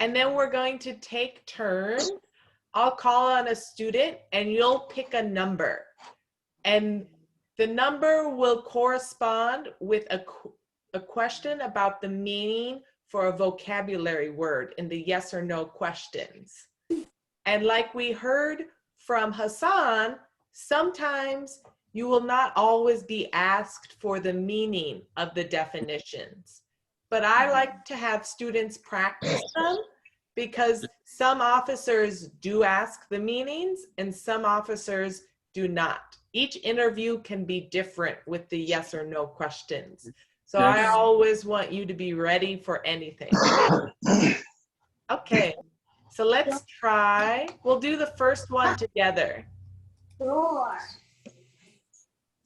And then we're going to take turns. I'll call on a student and you'll pick a number. And the number will correspond with a question about the meaning for a vocabulary word in the yes or no questions. And like we heard from Hassan, sometimes you will not always be asked for the meaning of the definitions. But I like to have students practice them because some officers do ask the meanings and some officers do not. Each interview can be different with the yes or no questions. So I always want you to be ready for anything. Okay, so let's try. We'll do the first one together.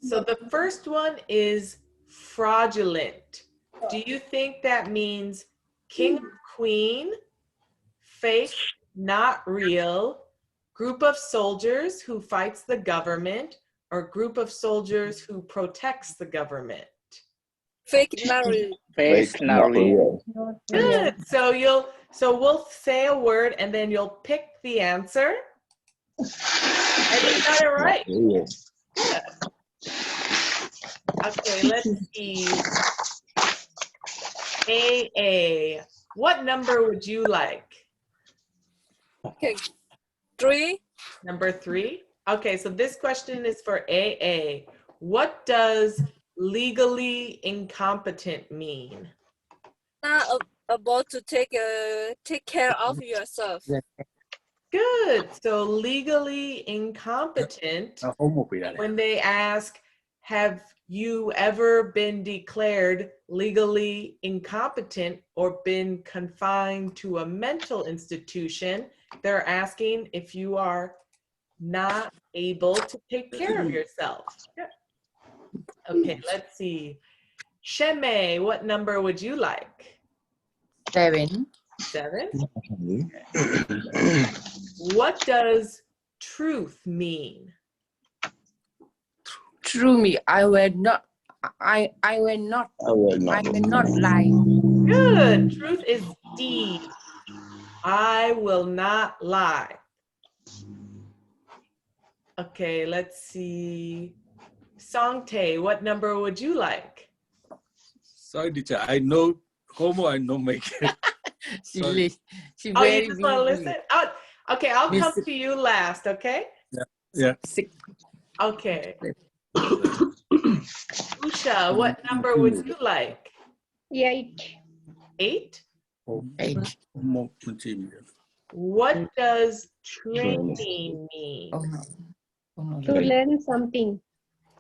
So the first one is fraudulent. Do you think that means king or queen, fake, not real, group of soldiers who fights the government, or group of soldiers who protects the government? Fake, not real. Fake, not real. Good. So we'll say a word and then you'll pick the answer. And you got it right. Good. Okay, let's see. AA. What number would you like? Okay, 3. Number 3. Okay, so this question is for AA. What does legally incompetent mean? Not about to take care of yourself. Good. So legally incompetent, when they ask, have you ever been declared legally incompetent or been confined to a mental institution, they're asking if you are not able to take care of yourself. Okay, let's see. Sheme, what number would you like? 7. 7? What does truth mean? True me, I will not lie. Good. Truth is deed. I will not lie. Okay, let's see. Songtae, what number would you like? Sorry, teacher. I know homo, I know make it. She Oh, you just want to listen? Oh, okay, I'll come to you last, okay? Yeah. Okay. Usha, what number would you like? 8. 8? 8. What does training mean? To learn something.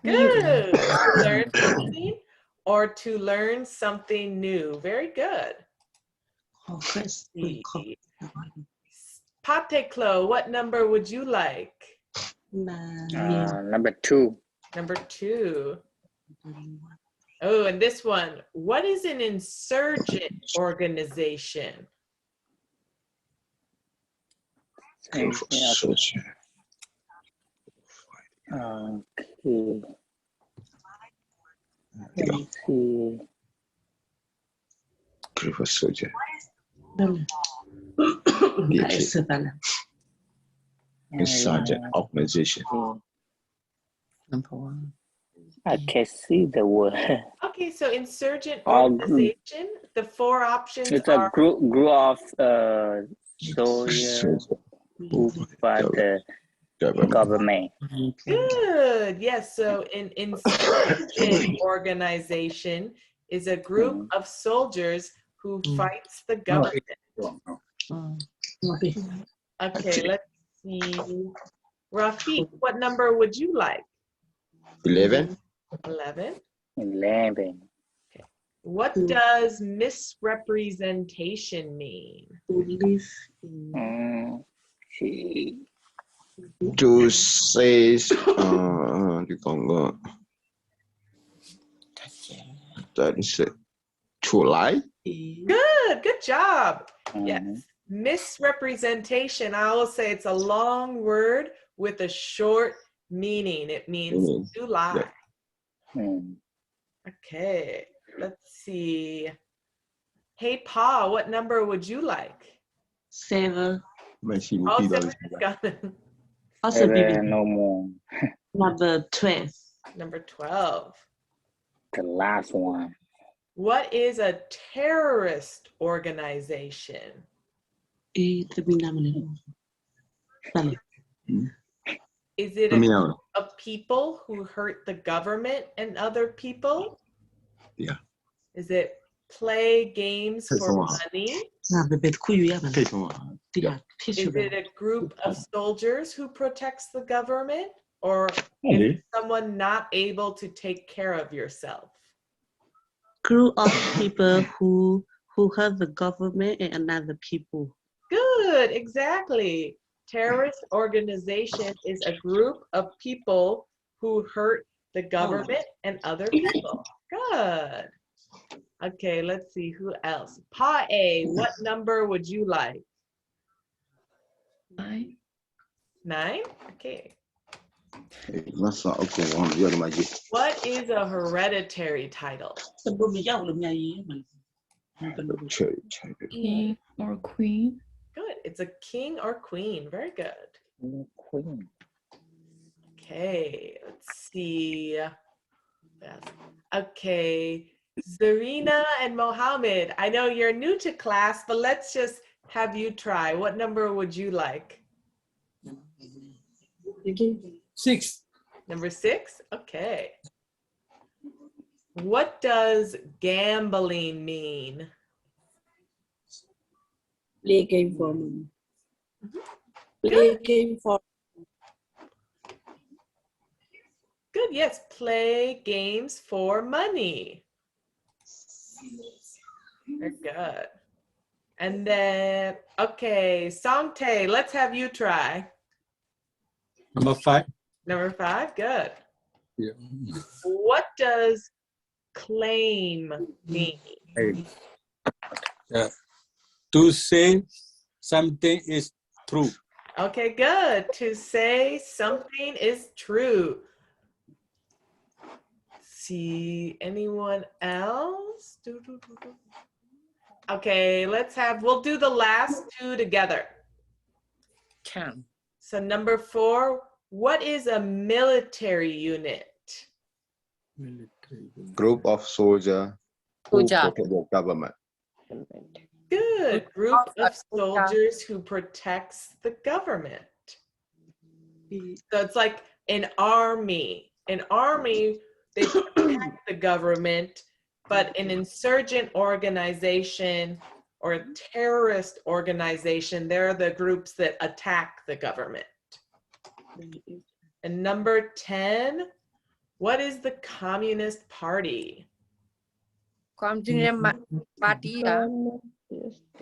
Good. To learn something or to learn something new. Very good. Pateklo, what number would you like? Number 2. Number 2. Oh, and this one. What is an insurgent organization? Group of soldiers. Insurgent organization. Number 1. I can see the word. Okay, so insurgent organization, the 4 options It's are... a group of soldiers who fight the government. Good. Yes, so an insurgent organization is a group of soldiers who fights the government. Okay, let's see. Rafiq, what number would you like? 11. 11. 11. Okay. What does misrepresentation mean? To say, to lie. Good job. Yes. Misrepresentation, I will say it's a long word with a short meaning. It means to lie. Okay, let's see. Hey, Pa, what number would you like? 7. Mais si vous Oh, pile dans 7 le is gone. Also, baby, No more. number 12. Number 12. The last one. What is a terrorist organization? Terminamos. Dale. Is it a Terminamos. group of people who hurt the government and other people? Yeah. Is it play games Hey, for come on. money? Ah, bebé, kuyu ya bana. 可以从我 Tira, tissue Is it bana. a group of soldiers who protects the government? Or is Allez. it someone not able to take care of yourself? Group of people who hurt the government and another people. Good, exactly. Terrorist organization is a group of people who hurt the government and other people. Good. Okay, let's see who else. Pa A, what number would you like? 9. 9? Okay. 那啥 OK 我们要的嘛就 What is a hereditary title? King or queen. Good. It's a king or queen. Very good. Queen. Okay, let's see. Okay, Zarina and Mohammed, I know you're new to class, but let's just have you try. What number would you like? 6. Number 6? Okay. What does gambling mean? Play game for me. Play game for Good, yes, play games for money. Very good. And then, okay, Songtae, let's have you try. Number 5. Number 5, good. Yeah. What does claim mean? Hey. To say something is true. Okay, good. To say something is true. See, anyone else? Okay, we'll do the last 2 together. Can. So number 4, what is a military unit? group of soldiers who Soldier. protect the government. Good. Group of soldiers who protects the government. So it's like an army. An army, they protect the government, but an insurgent organization or a terrorist organization, they're the groups that attack the government. And number 10, what is the Communist Party? Communist party.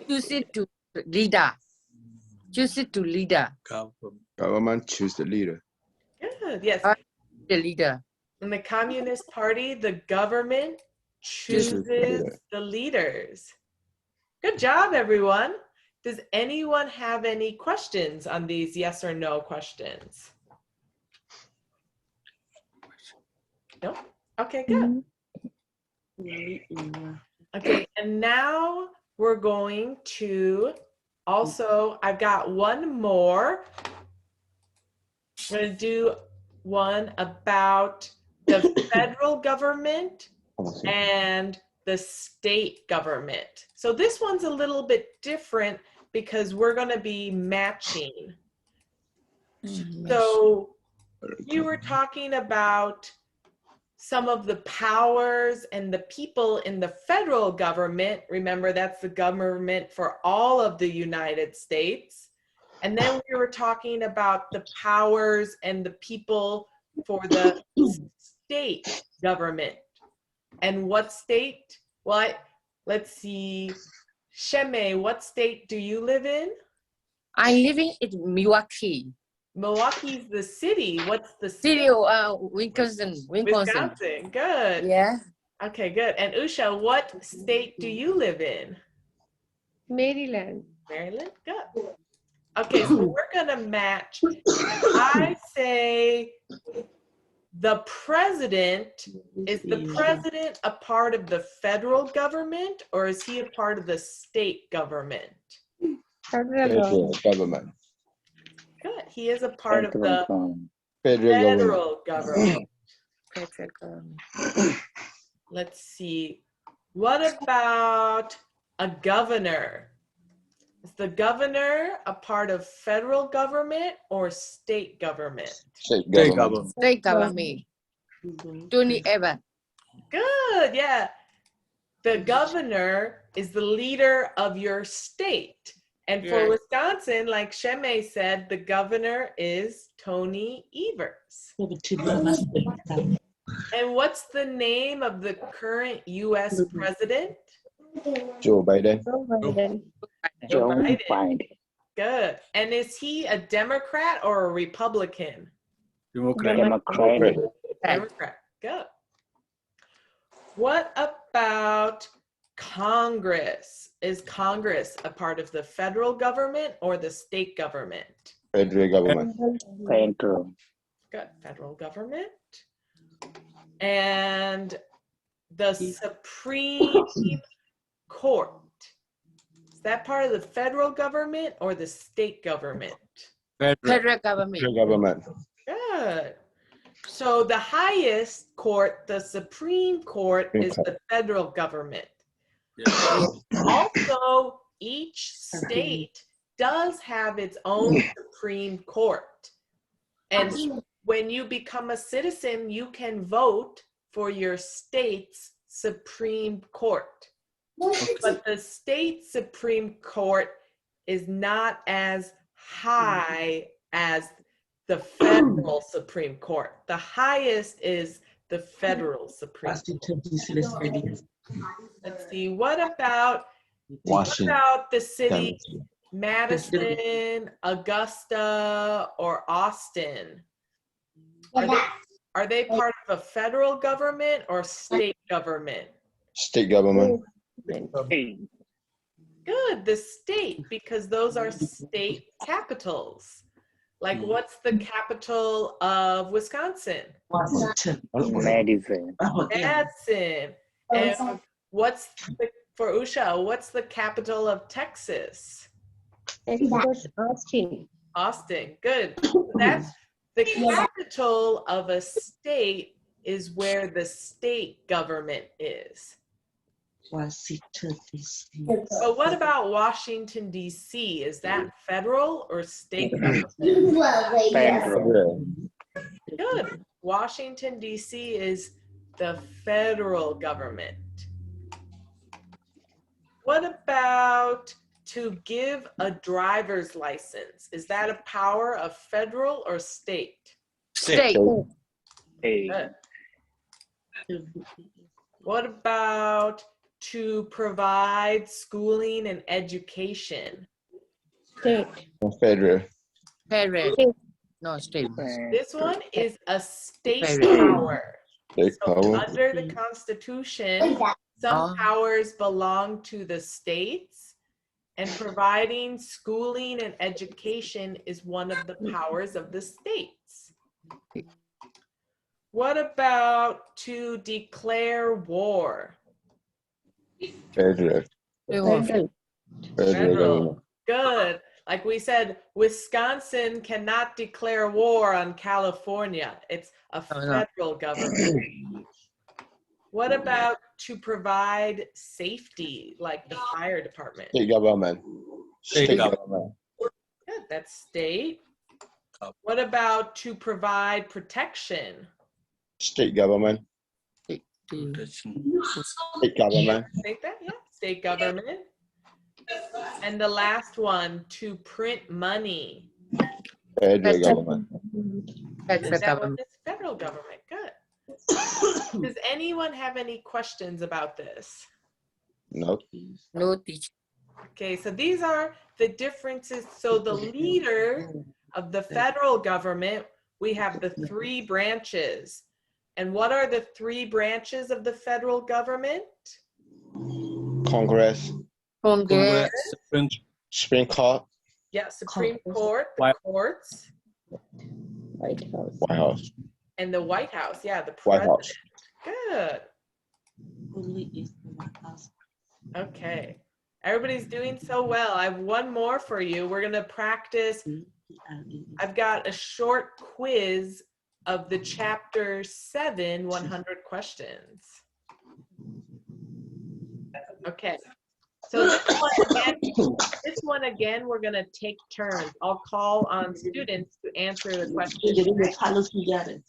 Choose it to leader. Choose it to leader. Government choose the leader. Good, yes. The leader. In the Communist Party, the government chooses the leaders. Good job, everyone. Does anyone have any questions on these yes or no questions? No? Okay, good. Okay, and now we're going to also, I've got one more. I'm going to do one about the federal government and the state government. So this one's a little bit different because we're going to be matching. So you were talking about some of the powers and the people in the federal government. Remember, that's the government for all of the United States. And then we were talking about the powers and the people for the state government. And what state? Well, let's see. Sheme, what state do you live in? I living in Milwaukee. Milwaukee's the city. What's the City of Wisconsin. Wisconsin. Good. Yeah. Okay, good. And Usha, what state do you live in? Maryland. Maryland? Good. Okay, so we're gonna match. If I say The president, is the president a part of the federal government or is he a part of the state government? Federal government. Good. He is a part of Federal the government. Federal government. federal government. Federal government. Let's see. What about a governor? Is the governor a part of federal government or state government? State State government. government. State government. 27. Good, yeah. The governor is the leader of your state. And for Yes. Wisconsin, like Sheme said, the governor is Tony Evers. And what's the name of the current US president? Joe Biden. Joe Biden. Joe Biden. Biden. Good. And is he a Democrat or a Republican? Democrat. Democratic. Democrat. Good. What about Congress? Is Congress a part of the federal government or the state government? Federal government. Federal. Good. Federal government. And the Supreme Court. Is that part of the federal government or the state government? Federal. Federal government. Federal government. Good. So the highest court, the Supreme Court, is the federal government. Yeah. Also, each state does have its own Supreme Court. And when you become a citizen, you can vote for your state's Supreme Court. But the state Supreme Court is not as high as the federal Supreme Court. The highest is the federal Supreme Court. Let's see, what about the city Madison, Augusta, or Austin? Are they part of a federal government or state government? State government. Hey. Good, the state, because those are state capitals. Like, what's the capital of Wisconsin? Madison. Madison. And for Usha, what's the capital of Texas? It's Austin. Austin, good. That's the capital of a state is where the state government is. Washington, D.C. But what about Washington, D.C.? Is that federal or state government? Federal. Good. Washington, D.C. is the federal government. What about to give a driver's license? Is that a power of federal or state? State. Hey. Good. What about to provide schooling and education? State. Federal. Federal. No, state. This one is a state Federal. power. State So power. under the Constitution, some powers belong to the states, and providing schooling and education is one of the powers of the states. What about to declare war? Federal. Federal. Federal government. Good. Like we said, Wisconsin cannot declare war on California. It's a federal government. What about to provide safety, like the fire department? State government. State government. Good, that's state. What about to provide protection? State government. State government. State that, yeah, state government. And the last one, to print money. Federal government. Federal That one government. is federal government, good. Does anyone have any questions about this? No. No teacher. Okay, so these are the differences. So the leader of the federal government, we have the three branches. And what are the three branches of the federal government? Congress. Congress. Supreme Court. Yeah, Supreme Court, the White- courts, White House. White House. And the White House, yeah, the White president. House. Good. Only is the White House. Okay. Everybody's doing so well. I have one more for you. We're going to practice. I've got a short quiz of the chapter 7, 100 questions. Okay. So this one again, we're going to take turns. I'll call on students to answer the question.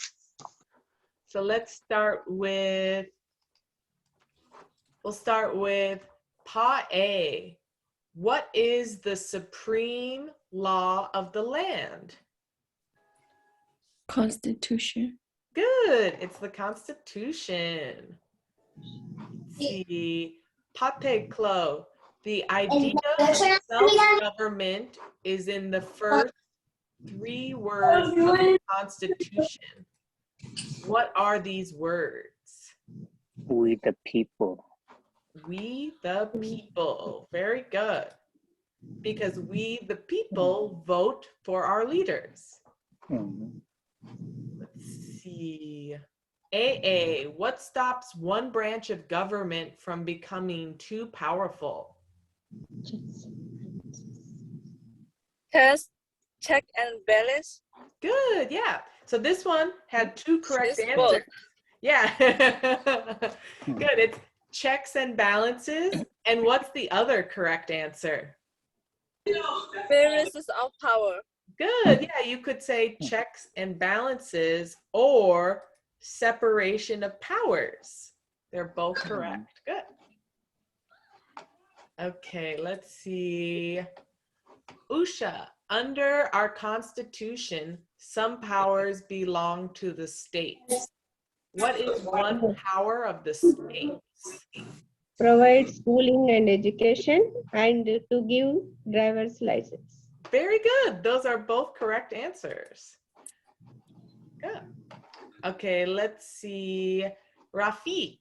So let's start with, we'll start with Pa A. What is the supreme law of the land? Constitution. Good, it's the Constitution. Let's see, Pate Klo. The idea of self-government is in the first 3 words of the Constitution. What are these words? We the people. We the people. Very good. Because we the people vote for our leaders. Let's see. AA. What stops one branch of government from becoming too powerful? Test, check and balance. Good, yeah. So this one had 2 correct It's both. answers. Yeah. Good. It's checks and balances. And what's the other correct answer? Balances of power. Good. Yeah, you could say checks and balances or separation of powers. They're both correct. Good. Okay, let's see. Usha, under our Constitution, some powers belong to the states. What is one power of the states? Provide schooling and education and to give driver's license. Very good. Those are both correct answers. Good. Okay, let's see. Rafiq,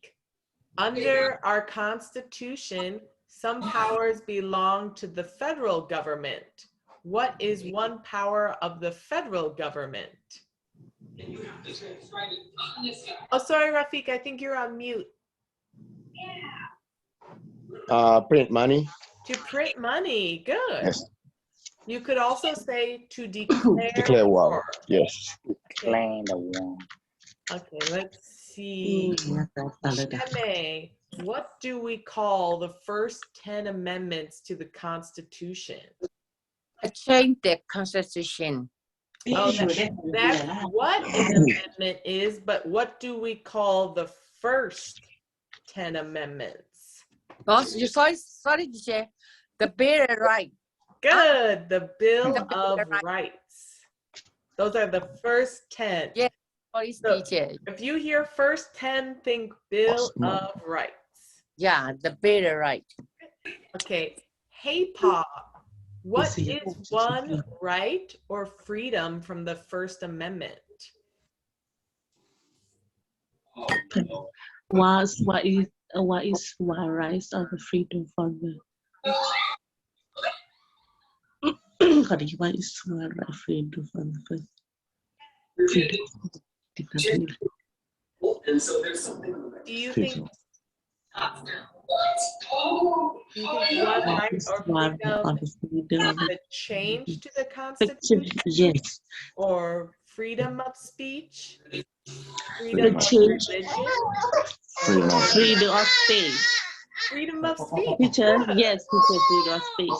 under our Constitution, some powers belong to the federal government. What is one power of the federal government? Oh, sorry, Rafiq, I think you're on mute. Print money. To print money, good. Yes. You could also say to declare, Declare war. war. Yes. Declare the war. Okay, let's see. Sheme, what do we call the first 10 amendments to the Constitution? Change the Constitution. Oh, that's what an amendment is, but what do we call the first 10 amendments? Oh, sorry, teacher. The Bill of Rights. Good, the Bill The Bill of of Rights. Rights. Those are the first 10. Yes. Sorry, So- teacher. If you hear first 10, think Bill of Rights. Yeah, the Bill of Rights. Okay, hey Pa, what is one right or freedom from the First Amendment? What is one right of the freedom from the what is one right freedom from the first freedom? Do you think one right or freedom is the change to the Constitution Yes. or freedom of speech, The freedom of change. religion, Freedom of space. freedom of speech? Teacher, yes, teacher, freedom of space.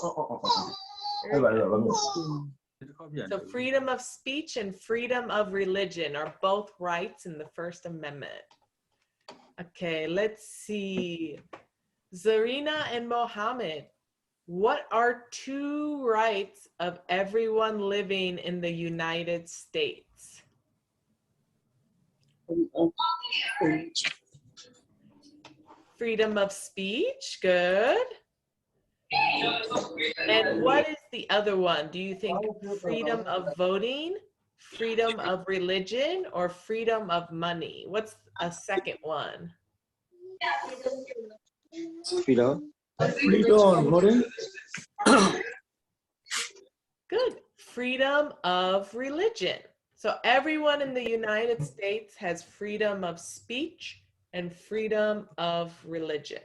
So freedom of speech and freedom of religion are both rights in the First Amendment. Okay, let's see. Zarina and Mohammed, what are 2 rights of everyone living in the United States? Freedom of speech, good. And what is the other one? Do you think freedom of voting, freedom of religion, or freedom of money? What's a second one? Freedom. Good. Freedom of religion. So everyone in the United States has freedom of speech and freedom of religion.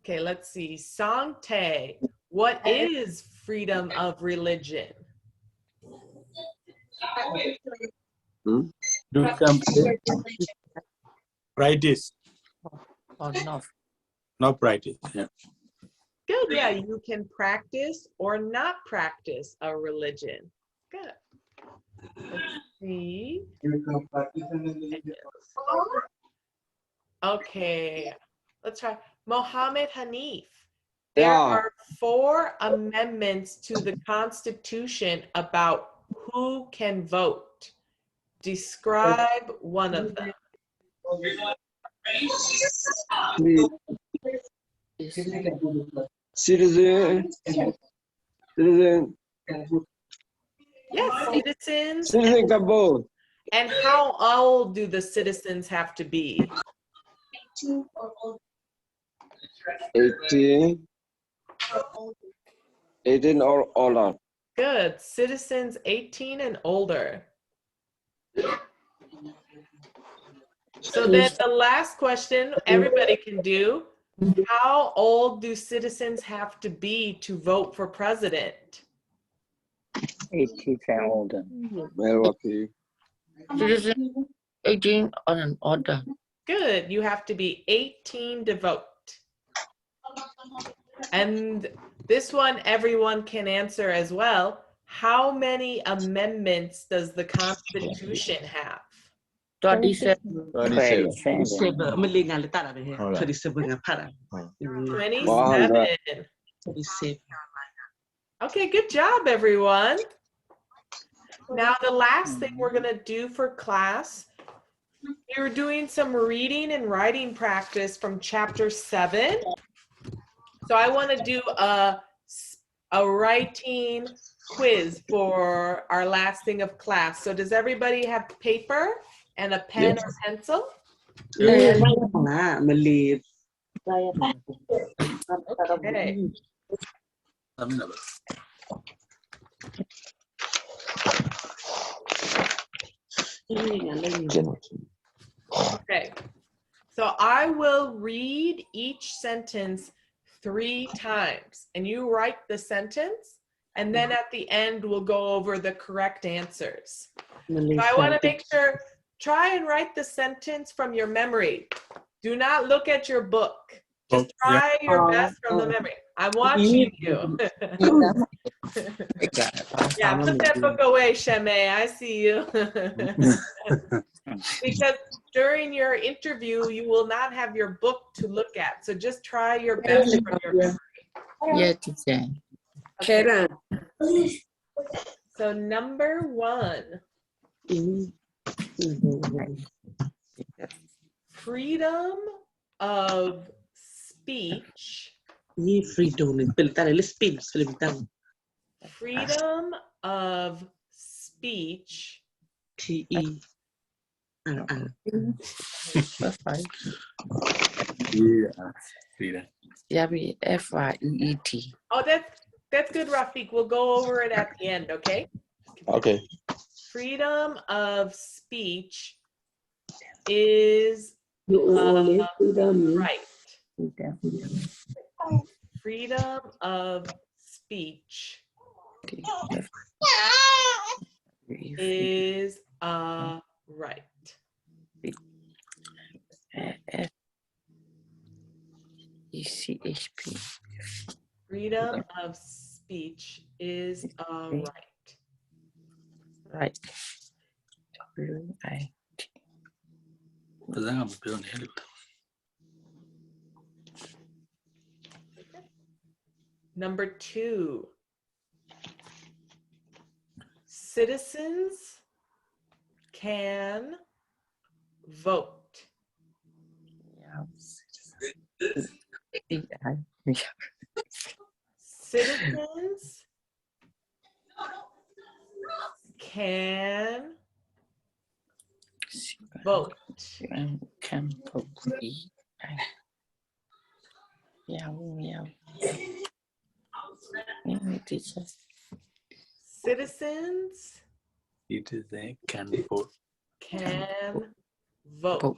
Okay, let's see. Sangtae, what is freedom of religion? You can practice, Or not. not practice. Yeah. Good, yeah, you can practice or not practice a religion. Good. Let's see. Okay, let's try. Mohammed Hanif. There are 4 amendments to the Constitution about who can vote. Describe one of them. Citizen. Yes, citizens. Citizen ka vote. And how old do the citizens have to be? 18. 18 or older. Good. Citizens 18 and older. So then the last question everybody can do, how old do citizens have to be to vote for president? 18 and older. Milwaukee. Citizen 18 or older. Good. You have to be 18 to vote. And this one everyone can answer as well. How many amendments does the Constitution have? 27. 27. 27 mình lên ngàn lên tara đấy. Alright. 27 ngàn phát à? 27. 27. Okay, good job, everyone. Now, the last thing we're going to do for class, you're doing some reading and writing practice from chapter 7. So I want to do a writing quiz for our last thing of class. So does everybody have paper and a pen or pencil? À, mình liền. Okay. Okay. So I will read each sentence 3 times, and you write the sentence, and then at the end we'll go over the correct answers. So I want to make sure, try and write the sentence from your memory. Do not look at your book. Just try your best from the memory. I'm watching you. Yeah, put that book away, Sheme. I see you. Because during your interview, you will not have your book to look at. So just try your best from your memory. Yeah, teacher. Okay. So number 1. Freedom of speech. Freedom of speech Yeah, FREET. Oh, that's good, Rafiq. We'll go over it at the end, okay? Okay. Freedom of speech is right. Freedom of speech is right. ECHP. Freedom of speech is right. Right. WIT. Number 2. Citizens can vote. Citizens can vote. Can vote. Citizens Citizen can vote. Can vote. Vote.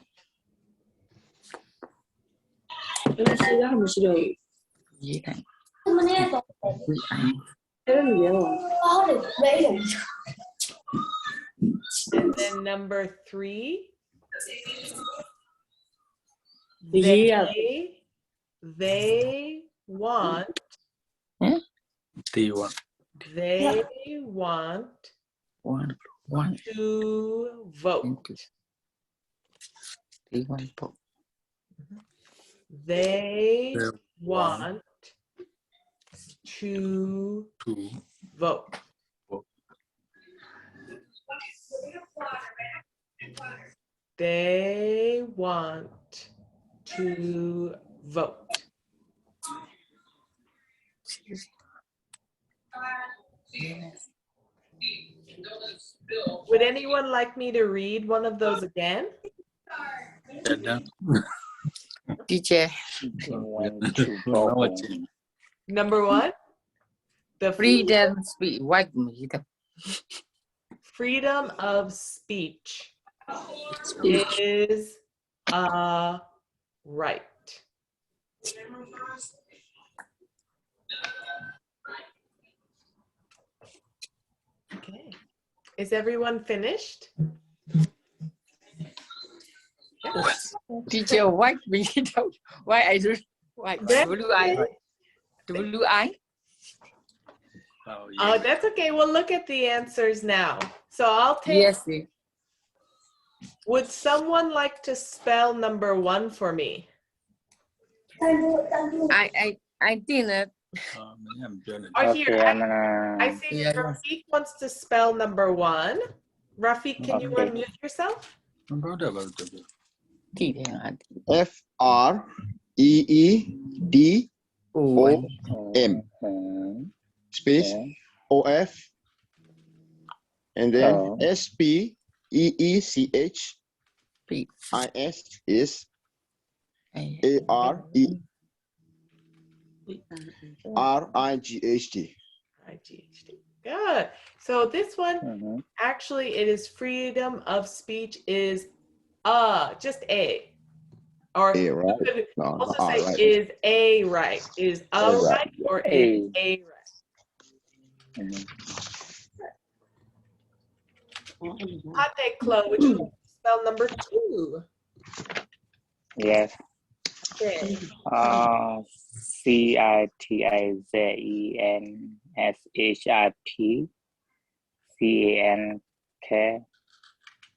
Gì này? Quý ảnh. And then number 3. Yeah. They want. T1. They want One. to vote. T1 vote. They They want to To vote. They want to vote. Would anyone like me to read one of those again? and then Teacher, Want to now vote. what change? Number 1, the freedom speech. White me. freedom of speech is a right. Okay. Is everyone finished? Teacher, white me. Why I do? Why blue eye? Blue eye? Oh, Oh, yeah. that's okay. We'll look at the answers now. So I'll take. Yes. Would someone like to spell number 1 for me? I think that Mấy em chưa định. Or Okay, here, I'm gonna. I see Yeah. Rafiq wants to spell number 1. Rafiq, can you Okay. unmute yourself? Không có được vào được. thì thế hả? FREEDOM space OF and then SPEECHIS is ARERIGHT. IGHT. Good. So this one, actually, it is freedom of speech is just A. Or A, right? you could No, also no, say right. is a right. Is a A right. right or is a right. Hate Chloe, would you like to spell number 2? Yes. Okay. CITIZENSHIP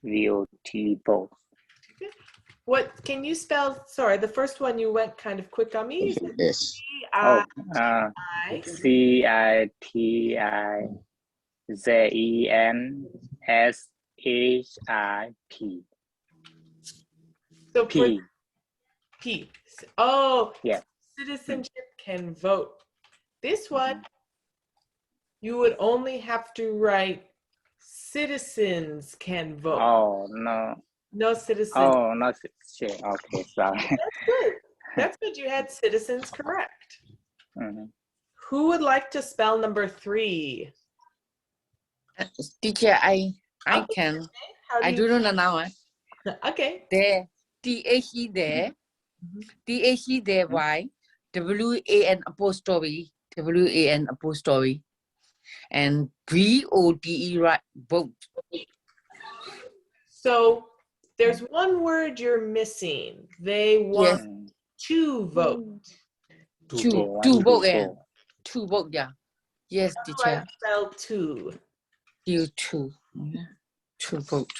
CANKVOT both. What can you spell? Sorry, the first one you went kind of quick on me. Yes. CITIZENSHIP. So for P. P. Oh, Yeah. Citizenship can vote. This one, you would only have to write citizens can vote. Oh, no. No citizens. Oh, not shit. Okay, sorry. That's good. That's good. You had citizens correct. Who would like to spell number 3? Teacher, I can. How I you- don't know now. Okay. There, THE there, THE there. Why? WAN apostrophe, WAN apostrophe, and VOTE right vote. So there's one word you're missing. They want to vote. Two vote, yeah. Two vote, yeah. Yes, How do I teacher. spell to? You two. Two vote.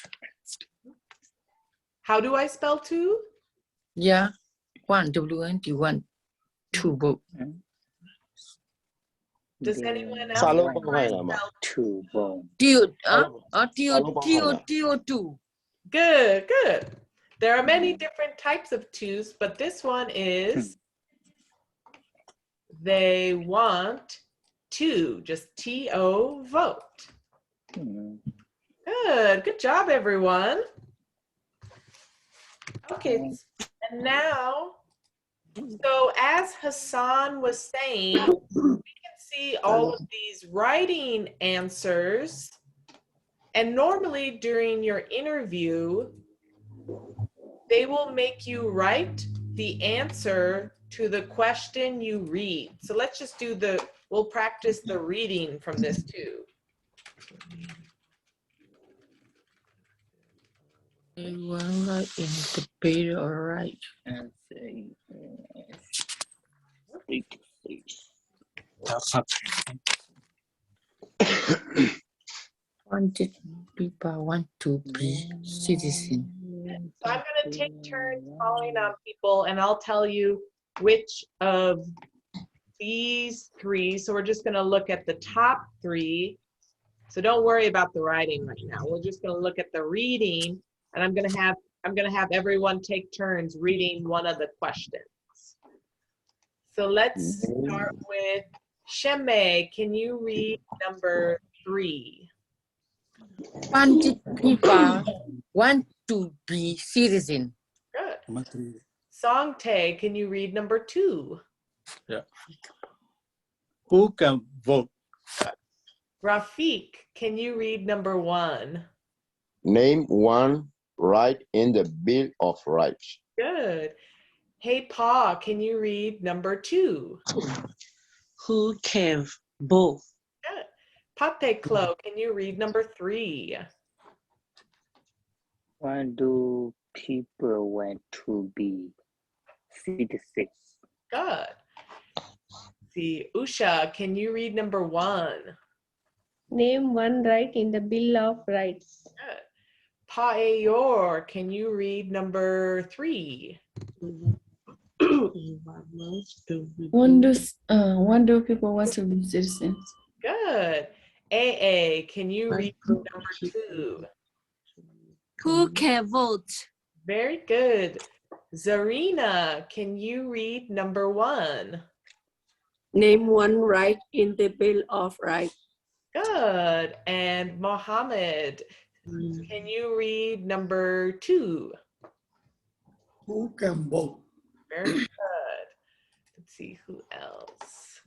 How do I spell to? Yeah. One WN1. Two vote. Does anyone else Selalu know how pakai I nama. spell? Two both. TO2. Good, good. There are many different types of twos, but this one is they want to, just T-O vote. Good job, everyone. Okay, and now, so as Hassan was saying, we can see all of these writing answers, And normally during your interview, they will make you write the answer to the question you read. So let's just do we'll practice the reading from this too. One right in the middle, all right. And say, 100 people want to be citizen. So I'm going to take turns calling on people, and I'll tell you which of these three. So we're just going to look at the top three. So don't worry about the writing right now. We're just going to look at the reading, and I'm going to have everyone take turns reading one of the questions. So let's start with Sheme. Can you read number 3? 100 people want to be citizen. Good. Songtae, can you read number 2? Yeah. Who can vote? Rafiq, can you read number 1? Name one right in the Bill of Rights. Good. Hey, Pa, can you read number 2? Who can vote? Good. Pape Klo, can you read number 3? why do people want to be citizens? Good. See, Usha, can you read number 1? Name one right in the Bill of Rights. Good. Paeyor, can you read number 3? Why do people want to be citizens? Good. AA, can you read number 2? Who can vote? Very good. Zarina, can you read number 1? Name one right in the Bill of Rights. Good. And Mohammed, can you read number 2? Who can vote? Very good. Let's see who else.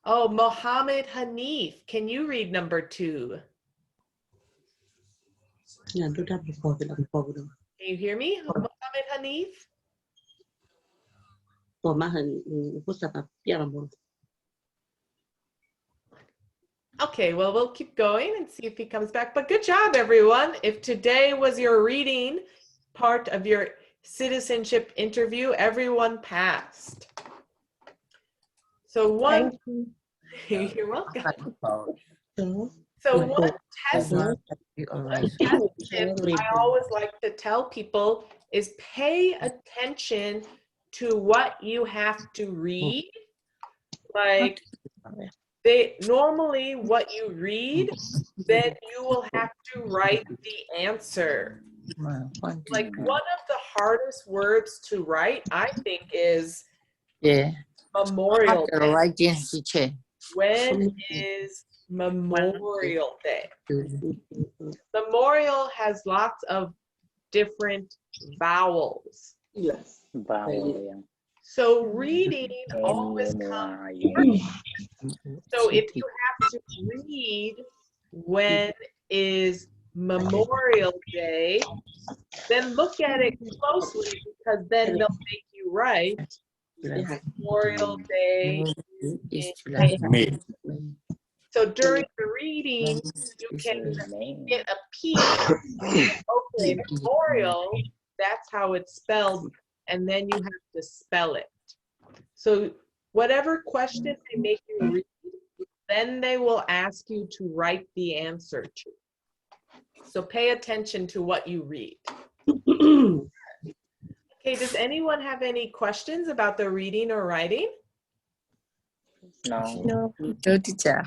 Oh, Mohammed Hanif, can you read number 2? Yeah, do that before. Can you hear me, Mohammed Hanif? Okay, well, we'll keep going and see if he comes back. But good job, everyone. If today was your reading part of your citizenship interview, everyone passed. So one, you're welcome. So one test tip I always like to tell people is pay attention to what you have to read. Like normally what you read, then you will have to write the answer. Like one of the hardest words to write, I think, is Memorial Day. When is Memorial Day? Memorial has lots of different vowels. Yes. Vowel. So reading always comes first. So if you have to read when is Memorial Day, then look at it closely because then they'll make you write Memorial Day is May. So during the reading, you can get a peek. Okay, Memorial, that's how it's spelled, and then you have to spell it. So whatever question they make you read, then they will ask you to write the answer to. So pay attention to what you read. Okay, does anyone have any questions about the reading or writing? No. No, teacher.